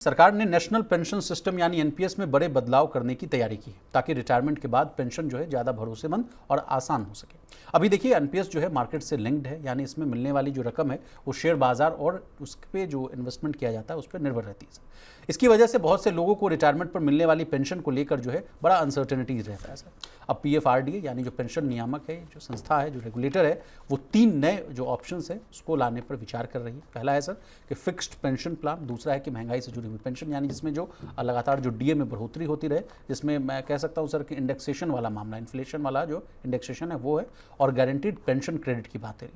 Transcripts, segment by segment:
सरकार ने national pension system यानी एनपीएस में बड़े बदलाव करने की तैयारी की है ताकि रिटायरमेंट के बाद पेंशन जो है ज़्यादा भरोसेमंद और आसान हो सके। अभी देखिए एनपीएस जो है मार्केट से लिंक्ड है, यानी इसमें मिलने वाली जो रकम है वो शेयर बाजार और उस पर जो इन्वेस्टमेंट किया जाता है उस पर निर्भर रहती है। इसकी वजह से बहुत से लोगों को रिटायरमेंट पर मिलने वाली पेंशन को लेकर जो है बड़ा अनसर्टेनिटीज रहता है सर। अब पीएफआरडीए यानी जो पेंशन नियामक है, जो संस्था है, जो रेगुलेटर है, वो 3 नए जो ऑप्शंस है उसको लाने पर विचार कर रही है। पहला है सर कि फिक्स्ड पेंशन प्लान, दूसरा है कि महंगाई से जुड़ी हुई पेंशन यानी जिसमें जो लगातार जो डीए में बढ़ोतरी होती रहे, जिसमें मैं कह सकता हूँ सर कि इंडेक्सेशन वाला मामला, इन्फ्लेशन वाला जो इंडेक्सेशन है वो है, और गारंटीड पेंशन क्रेडिट की बात है।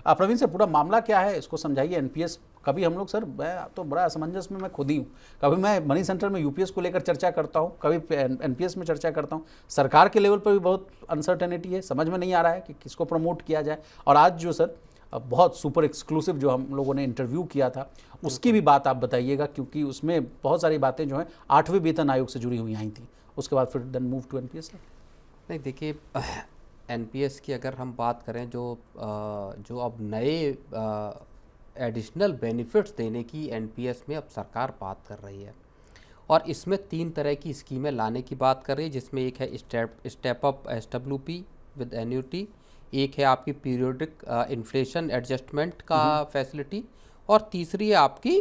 प्रवीण से पूरा मामला क्या है इसको समझाइए। एनपीएस कभी हम लोग सर, मैं तो बड़ा असमंजस में मैं खुद ही हूँ, कभी मैं मनी सेंटर में यूपीएस को लेकर चर्चा करता हूँ, कभी एनपीएस में चर्चा करता हूँ। सरकार के लेवल पर भी बहुत अनसर्टेनिटी है, समझ में नहीं आ रहा है कि किसको प्रमोट किया जाए। और आज जो सर बहुत सुपर एक्सक्लूसिव जो हम लोगों ने इंटरव्यू किया था उसकी भी बात आप बताइएगा, क्योंकि उसमें बहुत सारी बातें जो हैं 8वें वेतन आयोग से जुड़ी हुई आई थी। उसके बाद फिर देन मूव टू एनपीएस। नहीं देखिए, एनपीएस की अगर हम बात करें जो अब नए एडिशनल बेनिफिट्स देने की एनपीएस में अब सरकार बात कर रही है, और इसमें 3 तरह की स्कीमें लाने की बात कर रही है, जिसमें एक है step up SWP with annuity, एक है आपकी पीरियोडिक इन्फ्लेशन एडजस्टमेंट का फैसिलिटी, और तीसरी है आपकी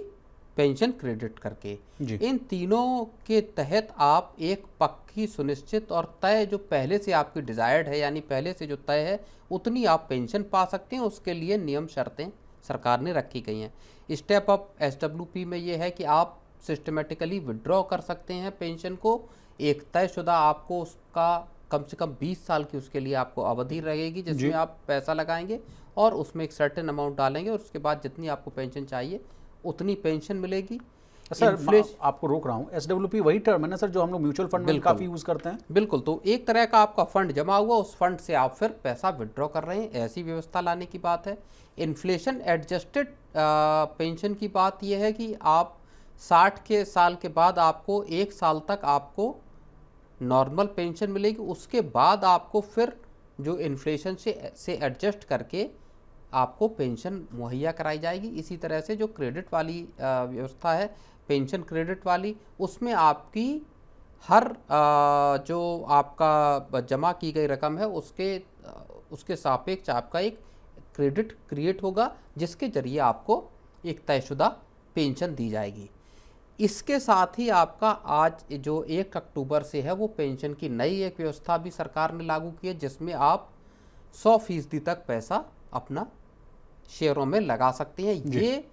पेंशन क्रेडिट करके। इन तीनों के तहत आप एक पक्की, सुनिश्चित और तय, जो पहले से आपकी डिजायर्ड है यानी पहले से जो तय है उतनी आप पेंशन पा सकते हैं। उसके लिए नियम शर्तें सरकार ने रखी गई हैं। स्टेप अप एसडब्ल्यूपी में ये है कि आप सिस्टमेटिकली विड्रॉ कर सकते हैं पेंशन को। एक तयशुदा आपको उसका कम से कम 20 साल की उसके लिए आपको अवधि रहेगी जिसमें आप पैसा लगाएंगे और उसमें एक सर्टेन अमाउंट डालेंगे, और उसके बाद जितनी आपको पेंशन चाहिए उतनी पेंशन मिलेगी। सर आपको रोक रहा हूँ, एसडब्ल्यूपी वही टर्म है ना सर जो हम लोग म्यूचुअल फंड में काफी यूज करते हैं? बिल्कुल, तो एक तरह का आपका फंड जमा हुआ, उस फंड से आप फिर पैसा विड्रॉ कर रहे हैं, ऐसी व्यवस्था लाने की बात है। इन्फ्लेशन एडजस्टेड पेंशन की बात यह है कि आप 60 के साल के बाद आपको 1 साल तक आपको नॉर्मल पेंशन मिलेगी, उसके बाद आपको फिर जो इन्फ्लेशन से एडजस्ट करके आपको पेंशन मुहैया कराई जाएगी। इसी तरह से जो क्रेडिट वाली व्यवस्था है, पेंशन क्रेडिट वाली, उसमें आपकी हर जो आपका जमा की गई रकम है उसके सापेक्ष आपका एक क्रेडिट क्रिएट होगा, जिसके जरिए आपको एक तयशुदा पेंशन दी जाएगी। इसके साथ ही आपका आज जो 1 अक्टूबर से है वो पेंशन की नई एक व्यवस्था भी सरकार ने लागू की है, जिसमें आप 100% तक पैसा अपना शेयरों में लगा सकते हैं। ये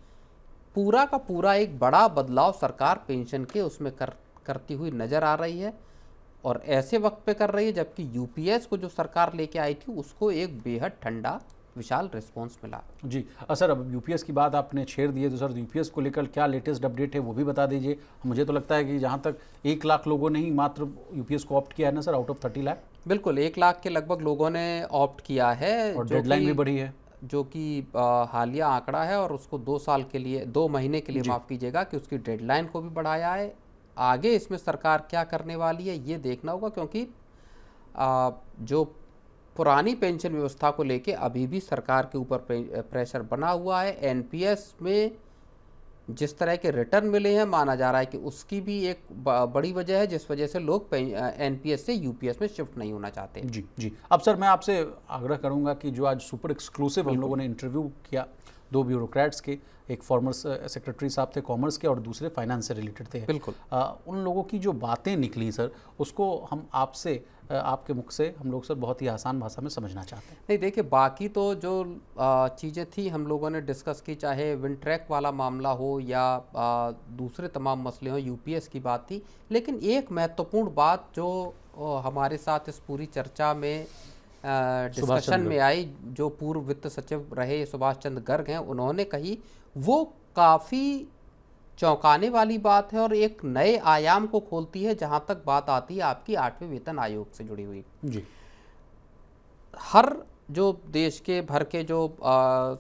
पूरा का पूरा एक बड़ा बदलाव सरकार पेंशन के उसमें करती हुई नजर आ रही है, और ऐसे वक्त पे कर रही है जबकि यूपीएस को जो सरकार लेके आई थी उसको एक बेहद ठंडा विशाल रिस्पांस मिला। जी सर, अब यूपीएस की बात आपने छेड़ दी है, तो सर यूपीएस को लेकर क्या लेटेस्ट अपडेट है वो भी बता दीजिए। मुझे तो लगता है कि जहाँ तक 1 लाख लोगों ने ही मात्र यूपीएस को ऑप्ट किया है ना सर, आउट ऑफ 30 लाख। बिल्कुल, 1 लाख के लगभग लोगों ने ऑप्ट किया है, और डेडलाइन भी बढ़ी है, जो कि हालिया आंकड़ा है, और उसको 2 साल के लिए, 2 महीने के लिए माफ़ कीजिएगा, कि उसकी डेडलाइन को भी बढ़ाया है। आगे इसमें सरकार क्या करने वाली है ये देखना होगा, क्योंकि जो पुरानी पेंशन व्यवस्था को लेके अभी भी सरकार के ऊपर प्रेशर बना हुआ है। एनपीएस में जिस तरह के रिटर्न मिले हैं, माना जा रहा है कि उसकी भी एक बड़ी वजह है जिस वजह से लोग एनपीएस से यूपीएस में शिफ्ट नहीं होना चाहते। जी। अब सर मैं आपसे आग्रह करूंगा कि जो आज सुपर एक्सक्लूसिव हम लोगों ने इंटरव्यू किया 2 ब्यूरोक्रेट्स के, एक फॉर्मर सेक्रेटरी साहब थे कॉमर्स के और दूसरे फाइनेंस से रिलेटेड थे, बिल्कुल उन लोगों की जो बातें निकली सर, उसको हम आपसे, आपके मुख से हम लोग सर बहुत ही आसान भाषा में समझना चाहते हैं। नहीं देखिए, बाकी तो जो चीज़ें थी हम लोगों ने डिस्कस की, चाहे विनट्रैक वाला मामला हो या दूसरे तमाम मसले हों, यूपीएस की बात थी, लेकिन एक महत्वपूर्ण बात जो हमारे साथ इस पूरी चर्चा में डिस्कशन में आई, जो पूर्व वित्त सचिव रहे सुभाष चंद्र गर्ग हैं, उन्होंने कही, वो काफ़ी चौंकाने वाली बात है और एक नए आयाम को खोलती है जहां तक बात आती है आपकी 8वें वेतन आयोग से जुड़ी हुई। जी, हर जो देश के भर के जो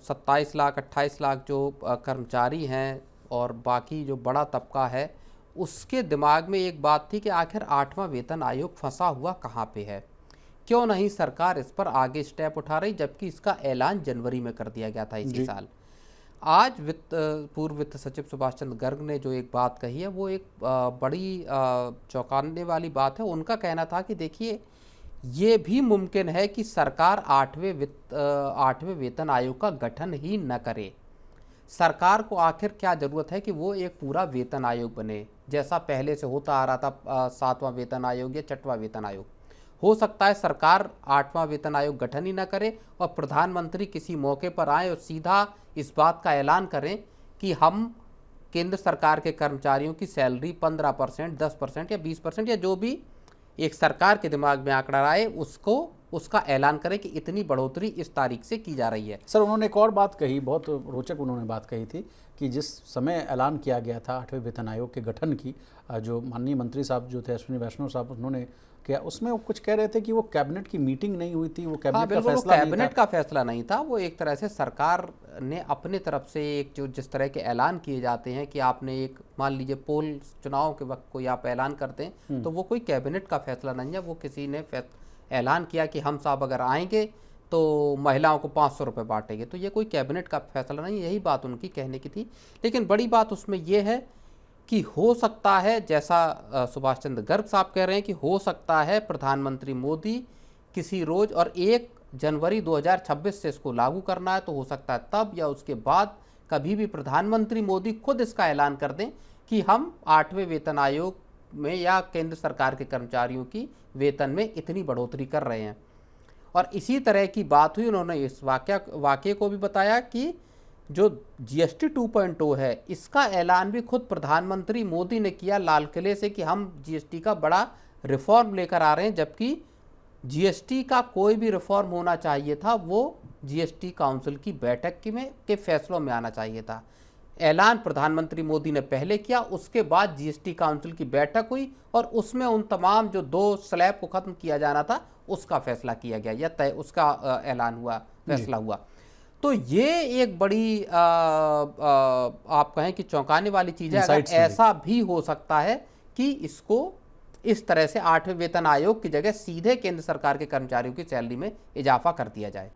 27 लाख 28 लाख जो कर्मचारी हैं और बाकी जो बड़ा तबका है, उसके दिमाग में एक बात थी कि आखिर 8वां वेतन आयोग फंसा हुआ कहाँ पे है, क्यों नहीं सरकार इस पर आगे स्टेप उठा रही, जबकि इसका ऐलान जनवरी में कर दिया गया था इसी साल। आज पूर्व वित्त सचिव सुभाष चंद्र गर्ग ने जो एक बात कही है वो एक बड़ी चौंकाने वाली बात है। उनका कहना था कि देखिए, ये भी मुमकिन है कि सरकार 8वें वेतन आयोग का गठन ही न करे। सरकार को आखिर क्या ज़रूरत है कि वो एक पूरा वेतन आयोग बने, जैसा पहले से होता आ रहा था 7वां वेतन आयोग या 6वां वेतन आयोग। हो सकता है सरकार 8वां वेतन आयोग गठन ही न करे और प्रधानमंत्री किसी मौके पर आए और सीधा इस बात का ऐलान करें कि हम केंद्र सरकार के कर्मचारियों की सैलरी 15%, 10% या 20% या जो भी एक सरकार के दिमाग में आंकड़ा आए उसका ऐलान करें कि इतनी बढ़ोतरी इस तारीख से की जा रही है। सर, उन्होंने एक और बात कही, बहुत रोचक उन्होंने बात कही थी कि जिस समय ऐलान किया गया था 8वें वेतन आयोग के गठन की, जो माननीय मंत्री साहब जो थे अश्विनी वैष्णव साहब, उन्होंने किया, उसमें वो कुछ कह रहे थे कि वो कैबिनेट की मीटिंग नहीं हुई थी, वो कैबिनेट का फैसला नहीं था। कैबिनेट का फैसला नहीं था, वो एक तरह से सरकार ने अपने तरफ से एक जो जिस तरह के ऐलान किए जाते हैं कि आपने एक मान लीजिए पोल चुनाव के वक्त कोई आप ऐलान करते हैं तो वो कोई कैबिनेट का फैसला नहीं है, वो किसी ने ऐलान किया कि हम साहब अगर आएंगे तो महिलाओं को 500 रुपये बांटेंगे, तो ये कोई कैबिनेट का फैसला नहीं, यही बात उनकी कहने की थी। लेकिन बड़ी बात उसमें यह है कि हो सकता है, जैसा सुभाष चंद्र गर्ग साहब कह रहे हैं कि हो सकता है प्रधानमंत्री मोदी किसी रोज, और 1 जनवरी 2026 से इसको लागू करना है, तो हो सकता है तब या उसके बाद कभी भी प्रधानमंत्री मोदी खुद इसका ऐलान कर दें कि हम 8वें वेतन आयोग में या केंद्र सरकार के कर्मचारियों की वेतन में इतनी बढ़ोतरी कर रहे हैं। और इसी तरह की बात हुई, उन्होंने इस वाक्य को भी बताया कि जो GST 2.0 है इसका ऐलान भी खुद प्रधानमंत्री मोदी ने किया लाल किले से कि हम GST का बड़ा रिफॉर्म लेकर आ रहे हैं, जबकि GST का कोई भी रिफॉर्म होना चाहिए था वो GST काउंसिल की बैठक के फैसलों में आना चाहिए था। ऐलान प्रधानमंत्री मोदी ने पहले किया, उसके बाद GST काउंसिल की बैठक हुई और उसमें उन तमाम जो 2 स्लैब को खत्म किया जाना था उसका फैसला किया गया या तय उसका ऐलान हुआ, फैसला हुआ। तो ये एक बड़ी आप कहें कि चौंकाने वाली चीज़ है। अगर ऐसा भी हो सकता है कि इसको इस तरह से 8वें वेतन आयोग की जगह सीधे केंद्र सरकार के कर्मचारियों की सैलरी में इजाफा कर दिया जाए।